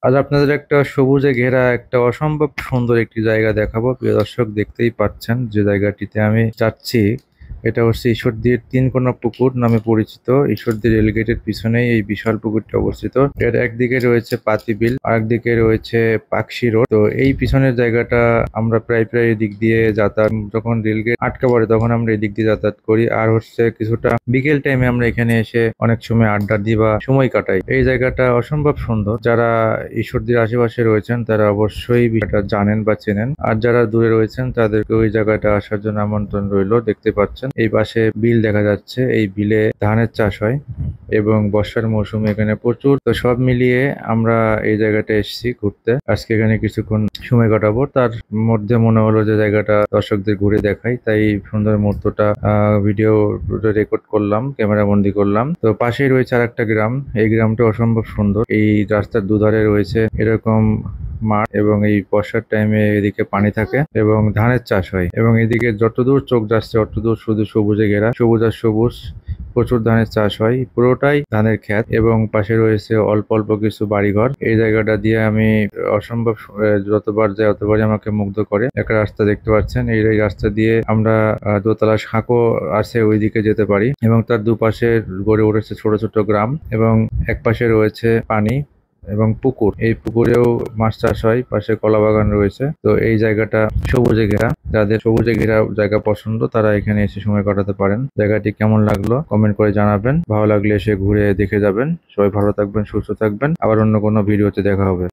আজ আপনাদের একটা সবুজে ঘেরা একটা অসম্ভব সুন্দর একটি জায়গা দেখাবো। প্রিয় দর্শক, দেখতেই পাচ্ছেন যে জায়গাটিতে আমি যাচ্ছি এটা হচ্ছে ঈশ্বরদীর তিনকোনা পুকুর নামে পরিচিত। ঈশ্বরদী রেলগেটের পিছনেই এই বিশাল পুকুরটি অবস্থিত। এর একদিকে রয়েছে পাতিবিল, আরেকদিকে রয়েছে পাকশি রোড। তো এই পিছনের জায়গাটা আমরা প্রায় প্রায় এদিক দিয়ে যাতায়াত, যখন রেলগেট আটকা পড়ে তখন আমরা এদিক দিয়ে যাতায়াত করি। আর হচ্ছে কিছুটা বিকেল টাইমে আমরা এখানে এসে অনেক সময় আড্ডা দিই বা সময় কাটাই। এই জায়গাটা অসম্ভব সুন্দর। যারা ঈশ্বরদীর আশেপাশে রয়েছেন তারা অবশ্যই বিষয়টা জানেন বা চেনেন, আর যারা দূরে রয়েছেন তাদেরকে ওই জায়গাটা আসার জন্য আমন্ত্রণ রইল। দেখতে পাচ্ছেন এই পাশে বিল দেখা যাচ্ছে, এই বিলে ধানের চাষ হয় এবং বর্ষার মৌসুমে এখানে প্রচুর। তো সব মিলিয়ে আমরা এই জায়গাটা এসেছি ঘুরতে, আজকে এখানে কিছুক্ষণ সময় কাটাবো। তার মধ্যে মনে হলো যে জায়গাটা দর্শকদের ঘুরে দেখাই, তাই সুন্দর মুহূর্তটা ভিডিও রেকর্ড করলাম, ক্যামেরা বন্দি করলাম। তো পাশেই রয়েছে আর একটা গ্রাম, এই গ্রামটা অসম্ভব সুন্দর। এই রাস্তার দুধারে রয়েছে এরকম মাঠ এবং এই বর্ষার টাইমে এদিকে পানি থাকে এবং ধানের চাষ হয় এবং এদিকে যতদূর চোখ যাচ্ছে ততদূর শুধু সবুজে ঘেরা, সবুজ আর সবুজ। প্রচুর ধানের চাষ হয়, পুরোটাই ধানের ক্ষেত এবং পাশে রয়েছে অল্প অল্প কিছু বাড়িঘর। এই জায়গাটা দিয়ে আমি অসম্ভব যতবার যাই ততবারই আমাকে মুগ্ধ করে। একটা রাস্তা দেখতে পাচ্ছেন, এই রাস্তা দিয়ে আমরা দোতলা সাঁকো আছে ওইদিকে যেতে পারি এবং তার দুপাশে গড়ে উঠেছে ছোট ছোট গ্রাম এবং এক পাশে রয়েছে পানি এবং পুকুর। এই পুকুরেও মাছ চাষ হয়, পাশে কলা বাগান রয়েছে। তো এই জায়গাটা সবুজে ঘেরা, যাদের সবুজে ঘেরা জায়গা পছন্দ তারা এখানে এসে সময় কাটাতে পারেন। জায়গাটি কেমন লাগলো কমেন্ট করে জানাবেন, ভালো লাগলে এসে ঘুরে দেখে যাবেন। সবাই ভালো থাকবেন, সুস্থ থাকবেন, আবার অন্য কোনো ভিডিওতে দেখা হবে।